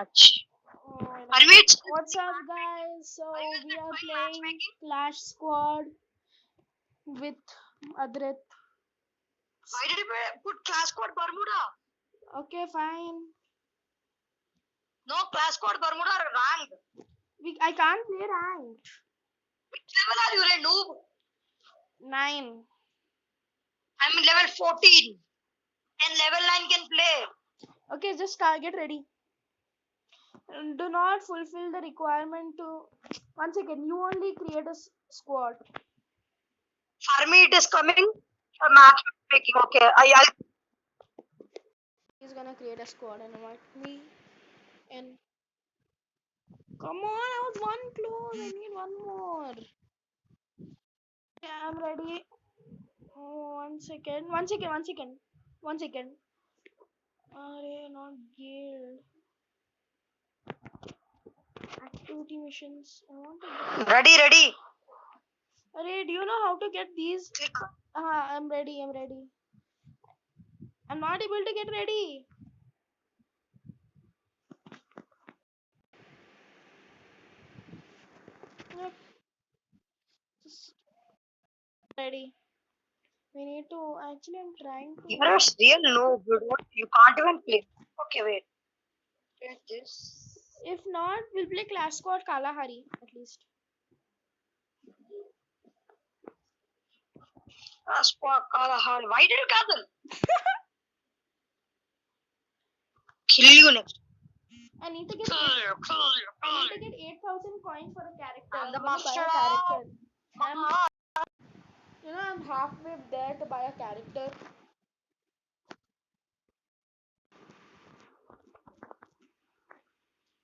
match. Oh, I know. Parmeet, What's up, guys? So we are playing Clash Squad with Adrit. why did you put class code Bermuda? Okay, fine. No, class code Bermuda ranked. I can't play ranked. Which level are you, Ray noob? 9. I'm in level 14. And level 9 can play. Okay, just get ready. Do not fulfill the requirement to. One second. You only create a squad. For me, it is coming. A matchmaking. Okay, I'll. He's gonna create a squad and invite me. And come on, I was one close. I need one more. Yeah, I'm ready. Oh, one second. One second. One second. One second. Array, not guild. Activity missions. I want to get. Ready. Array, do you know how to get these? Click. I'm ready. I'm ready. I'm not able to get ready. Yep. Just ready. We need to. Actually, I'm trying to. You're a real noob. You can't even play. Okay, wait. Get this. If not, we'll play Clash Squad Kalahari at least. Class code Kalahari. Why did you cancel? Kill you next. I need to get. Kill you. I need to get 8,000 coins for a character. I'm the I'm gonna buy master a of. character. I'm halfway there to buy a character.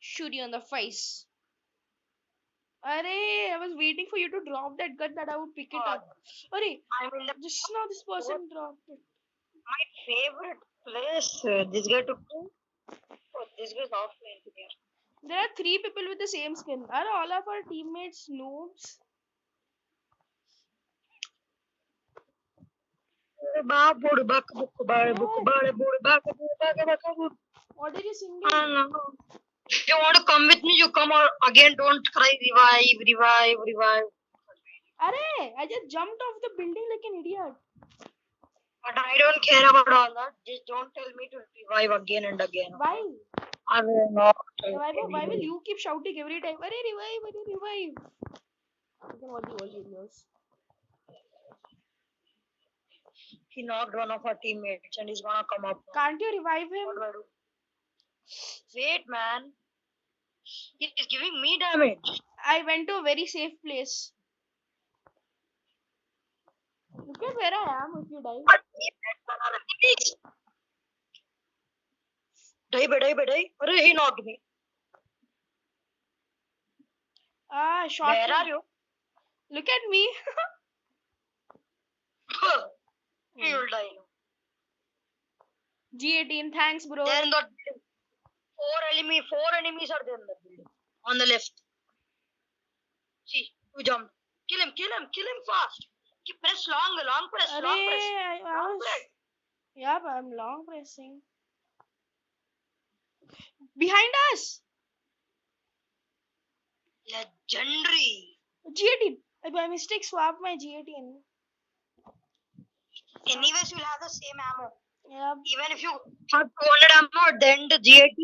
Shoot you on the face. Arey, I was waiting for you to drop that gun that I would pick it up. Arey, I'm in the just now this person dropped it. my favorite place. This guy took to. Oh, this guy's offline here. There are 3 people with the same skin. Are all of our teammates noobs? What did you sing? If you want to come with me, you come or again. Don't cry. Revive. Arey, I just jumped off the building like an idiot. But I don't care about all that. Just don't tell me to revive again and again. Why? I will not. Why will you keep shouting every time? Arey, revive. You can watch the old videos. He knocked one of our teammates and he's gonna come up. Can't you revive him? What do I do? Wait, man. He's giving me damage. I went to a very safe place. Look at where I am if you die. But teammates are enemies. Die. Arey, he knocked me. Shot Where him. are you? Look at me. He will die. G18, thanks, bro. There in that building. Four enemies are there in the building. On the left. See, you jumped. Kill him fast. Press long press, Arey, long press. I Long was. press. Yeah, but I'm long pressing. Behind us! Legendary. G18. I by mistake swapped my G18. Anyways, you'll have the same ammo. Yeah. Even if you have 200 ammo, then the G18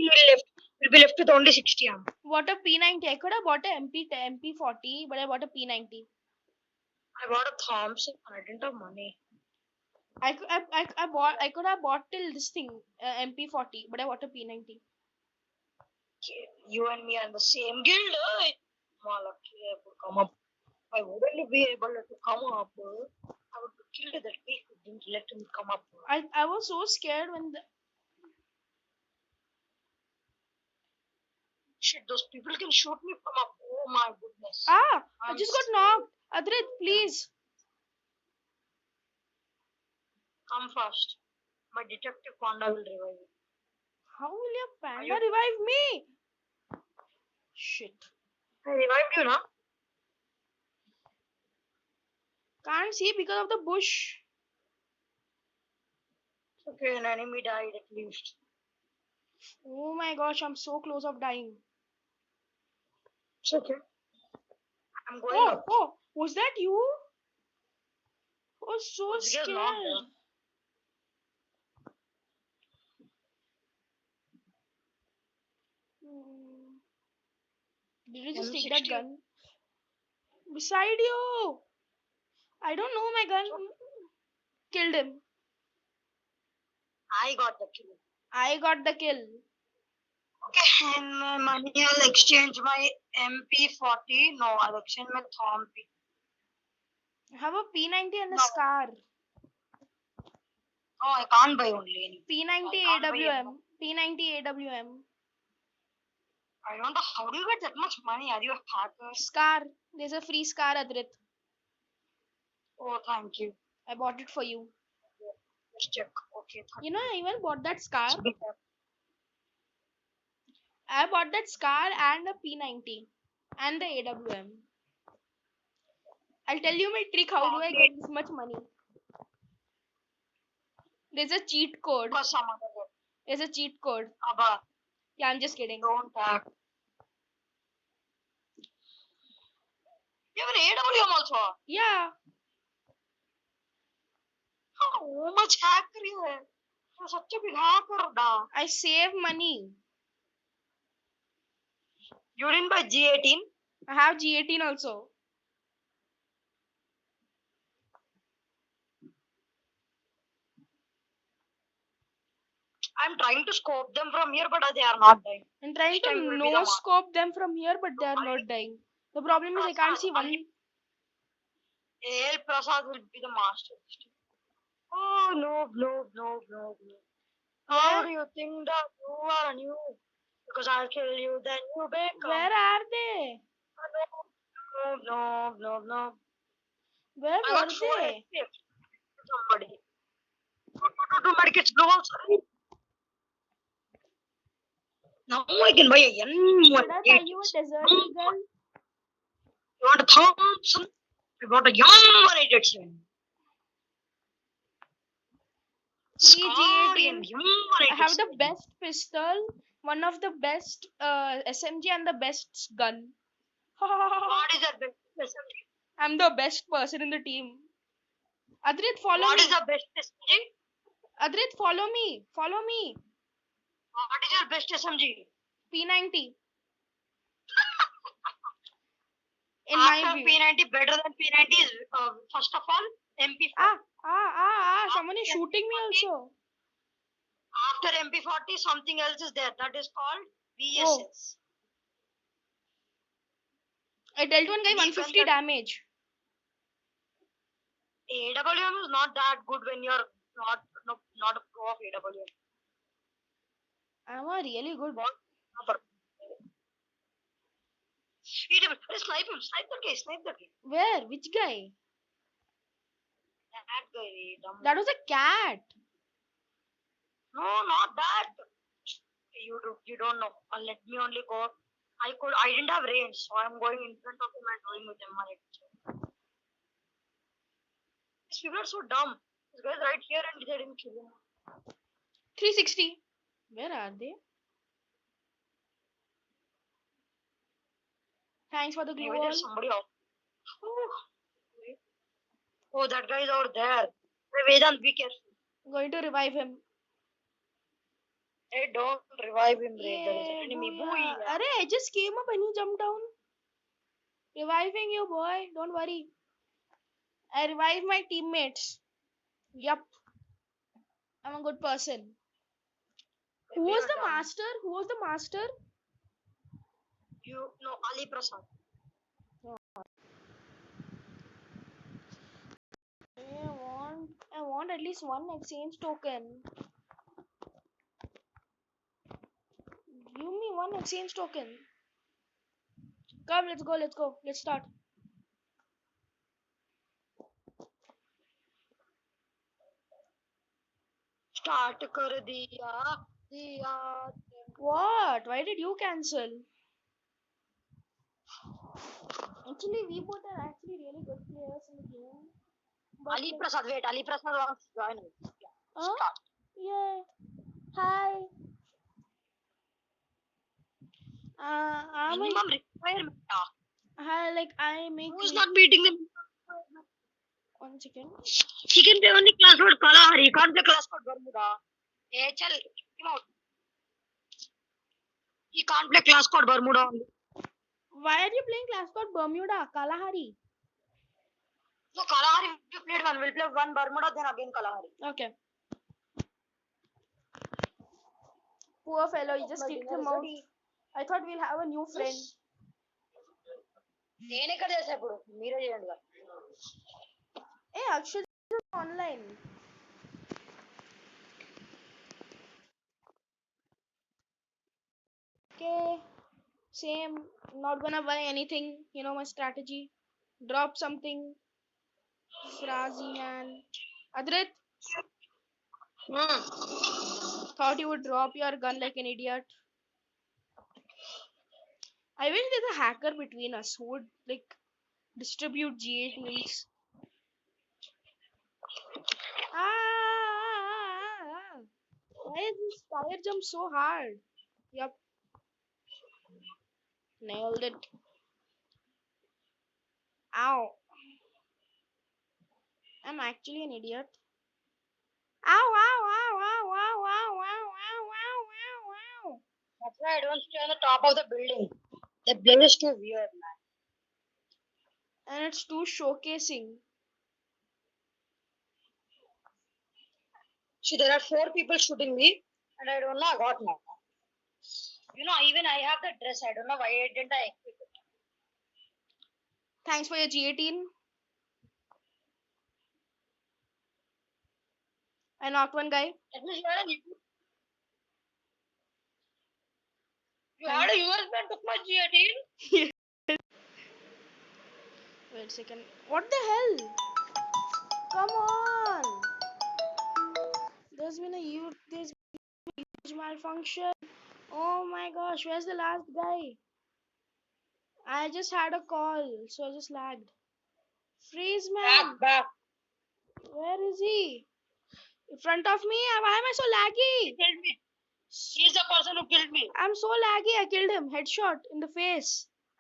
will be left with only 60 ammo. What a P90. I could have bought a MP40, but I bought a P90. I bought a Thompson. I didn't have money. I could have bought till this thing MP40, but I bought a P90. Okay, you and me are in the same guild. Malaki, I would come up. I wouldn't be able to come up. I would kill that guy who didn't let him come up. I was so scared when Shit, those people can shoot me from up. Oh my goodness. I just got knocked. Adrit, please. Come fast. My detective panda will revive you. How will your panda revive me? Shit. I revived you now. Can't see because of the bush. Okay, an enemy died at least. Oh my gosh, I'm so close of dying. It's okay. I'm going Oh, up. oh, was that you? I was so This guy's not there. scared. Hmm. Did you just take that M60. gun? Beside you! I don't know my gun. Killed him. I got the kill. I got the kill. Okay, and my money, I'll exchange my MP40. No, I'll exchange my Thomp. I have a P90 and a No. Scar. Oh, I can't buy only any. P90 I can't buy any. AWM. P90 AWM. I don't know how do you get that much money? Are you a hacker? Scar. There's a free Scar, Adrit. Oh, thank you. I bought it for you. Let's check. Okay, You know, I even bought that Scar. thank you. I bought that Scar and a P90 and the AWM. I'll tell you my trick. How do I get this much money? There's a cheat code. Because some other way. There's a cheat code. Abba, Yeah, I'm just kidding. don't hack. You have an AWM also. Yeah. How much hacker you are? You're such a big hacker, da. I save money. You didn't buy G18? I have G18 also. I'm trying to scope them from here, but they are not dying. I'm trying This time to will be the no mark. scope them from here, but they are not dying. The problem is I can't see one. AL Prasad will be the master. Oh, no. How do you think that you are new? Because I'll kill you, then you become. Where are they? No. Where I were got 4 they? HP. Somebody. Two medkits, blue also. Now I can buy a M1. Did I buy you a Desert Eagle? You want a Thompson? I got a M187. Free G18. M187. I have the best pistol, one of the best SMG, and the best gun. What is that best SMG? I'm the best person in the team. Adrit, follow What me. is the best SMG? Adrit, follow me. Follow me. What is your best SMG? P90. In After my view. P90, better than P90 is first of all MP40. Someone is shooting me also. After MP40, something else is there. That is called VSS. I dealt one guy We 150 gun that- damage. AWM is not that good when you're not a pro of AWM. I'm a really good. Snipe him, snipe the guy. Where? Which guy? That guy, dumb. That was a cat. No, not that. You don't know. Let me only go. I didn't have range, so I'm going in front of him and doing with him. These people are so dumb. This guy's right here and they didn't kill him. 360. Where are they? Thanks for the glue Maybe wall. there's somebody else. Oh, that guy is out there. Hey, Vedant, be careful. I'm going to revive him. Hey, don't revive him, Ray. There is Yay, an enemy. booyah. Booyah. Arey, I just came up and he jumped down. Reviving you, boy. Don't worry. I revive my teammates. Yup. I'm a good person. Who was the master? Who was the master? You know, Ali Prasad. I want at least one exchange token. Give me one exchange token. Come, let's go. Let's start. Start kar diya. What? Why did you cancel? Actually, we both are actually really good players in the game. But Ali Prasad, wait. Ali Prasad wants to join us. Huh? Start. Yeah. Hi. I'm Minimum requirement. like I make Who is not meeting them? 1 second. He can play only class code Kalahari. He can't play class code Bermuda. Hey, chal, kick him out. He can't play class code Bermuda only. Why are you playing class called Bermuda, Kalahari? So Kalahari we played one. We'll play one Bermuda, then again Kalahari. Okay. Poor fellow, you just kicked him out. I thought we'll have a new friend. నేనే కదా చేసా ఇప్పుడు మీరే చేయండి కదా. Hey, Akshay is online. Okay. Same. Not gonna buy anything. You know my strategy. Drop something. Frazi man. Adrit, thought you would drop your gun like an idiot. I wish there's a hacker between us who would like distribute GA teams. Why is this tire jump so hard? Yup. Nailed it. Ow. I'm actually an idiot. Ow, ow, ow, ow, ow, ow, ow, ow, ow, ow, ow. That's why I don't stay on the top of the building. The place is too weird, man. And it's too showcasing. See, there are 4 people shooting me, and I don't know. I got now. You know, even I have the dress. I don't know why didn't I equip it. Thanks for your G18. I knocked one guy. At least you had a US man took my G18. Wait a second. What the hell? Come on. There's been a huge malfunction. Oh my gosh, where's the last guy? I just had a call, so I just lagged. Freeze man. Back. Where is he? In front of me? Why am I so laggy? He killed me. He's the person who killed me. I'm so laggy. I killed him. Headshot in the face.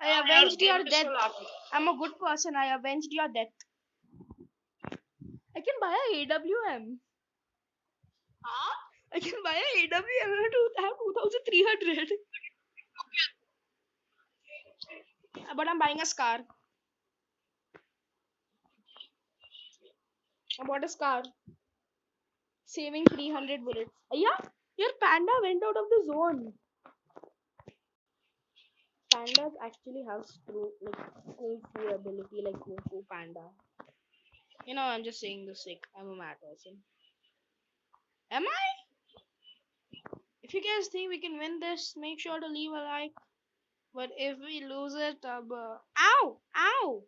I avenged your death. I'm a good person. I avenged your death. I can buy a AWM. Huh? I can buy a AWM. I have 2,300. But I'm buying a Scar. I bought a Scar. Saving 300 bullets. Yeah, your panda went out of the zone. Pandas actually have kung fu ability like Kung Fu Panda. You know, I'm just saying this like I'm a mad person. Am I? If you guys think we can win this, make sure to leave a like. But if we lose it, ow! Ow!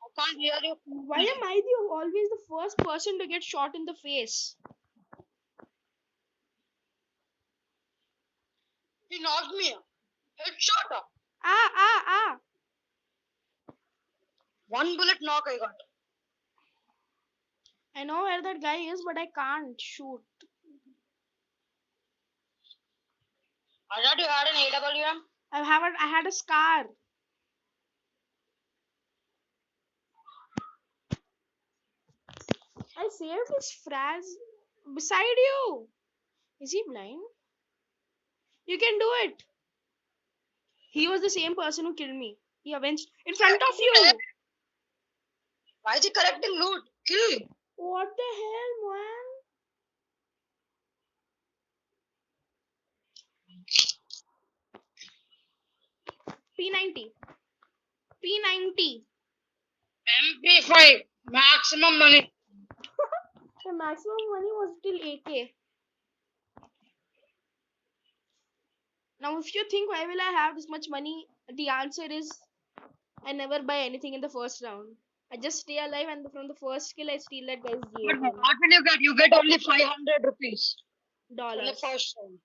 I can't hear you. Why am I always the first person to get shot in the face? He knocked me. Headshot. Ah! 1 bullet knock I got. I know where that guy is, but I can't shoot. I thought you had an AWM. I had a Scar. I saved his Fraz beside you. Is he blind? You can do it. He was the same person who killed me. He avenged in front of you. Why is he collecting loot? Kill. What the hell, man? P90. P90. MP5. Maximum money. The maximum money was till AK. Now, if you think why will I have this much money, the answer is I never buy anything in the first round. I just stay alive, and from the first kill, I steal that guy's But what will you get? You get only 500 rupees. In the dollars. first round.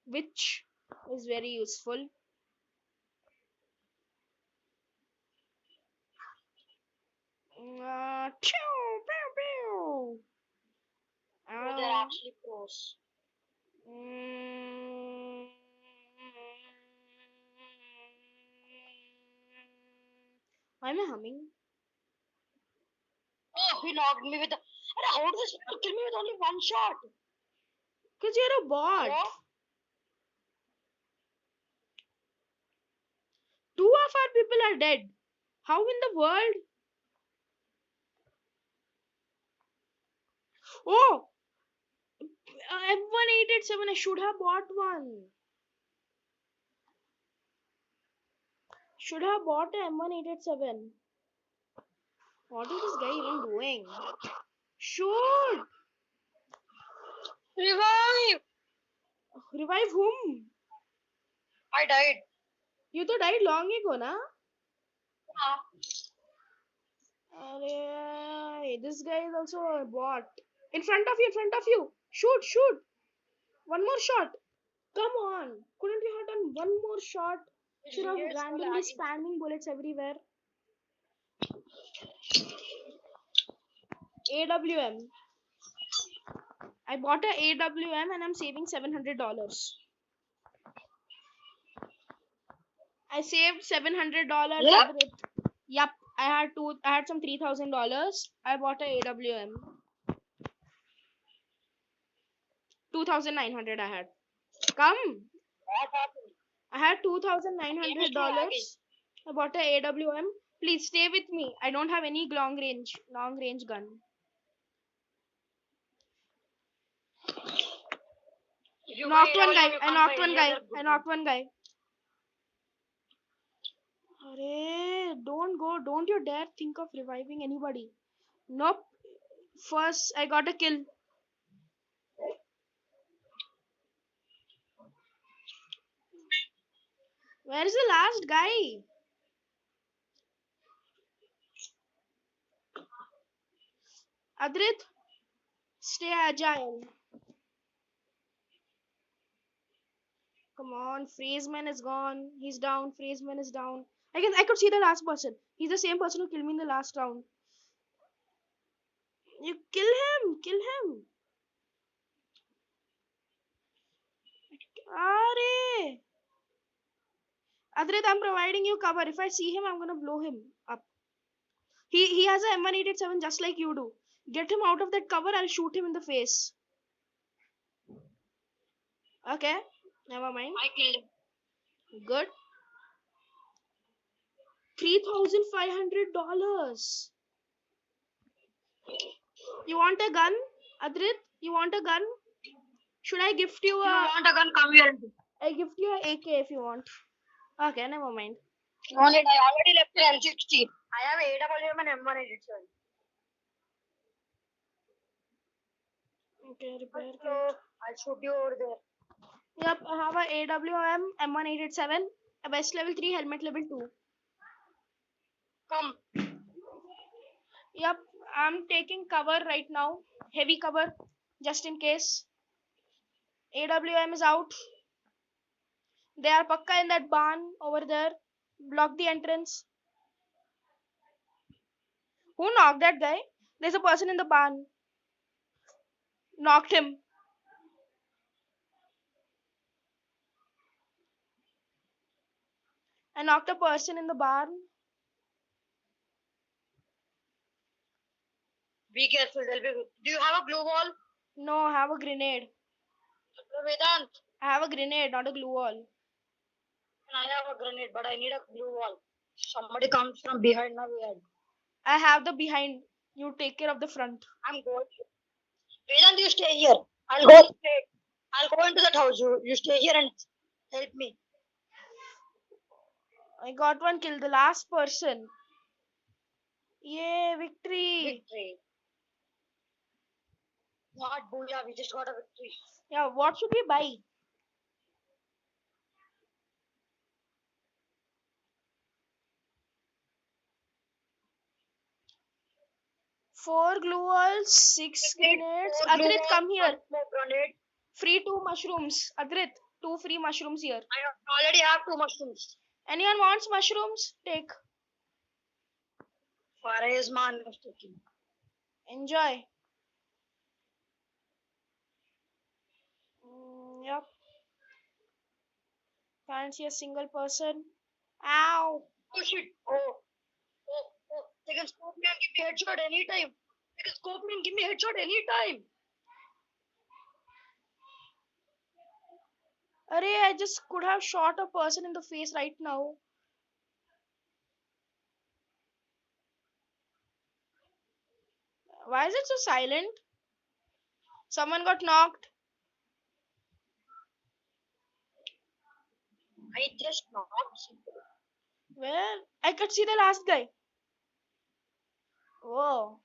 Which is very useful. They're actually pros. Why am I humming? Oh, he knocked me with the. How does this people kill me with only one shot? Because you're a bot. Hello? 2 of our people are dead. How in the world? Oh! M1887. I should have bought one. Should have bought a M1887. What is this guy even doing? Shoot! Revive! Revive whom? I died. You तो died long ago, na? Ah, Arey, this guy is also a bot. In front of you, in front of you. Shoot, shoot. One more shot. Come on. Couldn't you have done one more shot? Should have it's so randomly laggy. spamming bullets everywhere. AWM. I bought a AWM and I'm saving $700. I saved $700. Yep. Yup. I had some $3,000. I bought a AWM. 2,900 I had. Come. What happened? I had $2,900. I bought a AWM. Please stay with me. I don't have any long range gun. If you Knocked buy one guy. AWM, you I can't knocked buy one any guy. other good I gun. knocked one guy. Arey, don't go. Don't you dare think of reviving anybody. Nope. First, I got a kill. Where is the last guy? Adrit, stay agile. Come on, Phraseman is gone. He's down. Phraseman is down. I could see the last person. He's the same person who killed me in the last round. You kill him. Kill him. Arey. Adrit, I'm providing you cover. If I see him, I'm gonna blow him up. He has a M187 just like you do. Get him out of that cover. I'll shoot him in the face. Okay. Never mind. I killed him. Good. $3,500. You want a gun, Adrit? You want a gun? Should I gift you If you a? want a gun, come here. I gift you a AK if you want. Okay, never mind. No need. I already left the M60. I have AWM and M187. Okay, repair kit. So I'll shoot you over there. Yep, I have a AWM M187, a vest level 3, helmet level 2. Come. Yep, I'm taking cover right now. Heavy cover, just in case. AWM is out. They are pakka in that barn over there. Block the entrance. Who knocked that guy? There's a person in the barn. Knocked him. I knocked a person in the barn. Be careful. They'll be. Do you have a glue wall? No, I have a grenade. Vedant. I have a grenade, not a glue wall. I have a grenade, but I need a glue wall. Somebody comes from behind my head. I have the behind. You take care of the front. I'm going. Vedant, you stay here. I'll go straight. I'll go into that house. You stay here and help me. I got one kill, the last person. Yay, victory. Victory. Not booyah. We just got a victory. Yeah, what should we buy? Four glue walls, 6 grenades. Adrit, come here. Grenade. Free 2 mushrooms. Adrit, 2 free mushrooms here. I already have 2 mushrooms. Anyone wants mushrooms? Take. Farah's man was taking. Enjoy. Yep. Can't see a single person. Ow. Oh shit. Oh. They can scope me and give me headshot anytime. They can scope me and give me headshot anytime. Arey, I just could have shot a person in the face right now. Why is it so silent? Someone got knocked. I just knocked. Where? I could see the last guy. Whoa.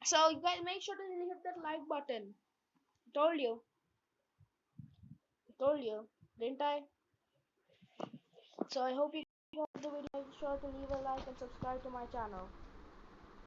So you guys make sure to hit that like button. Told you. Told you. Didn't I? So I hope you enjoyed the video. Make sure to leave a like and subscribe to my channel.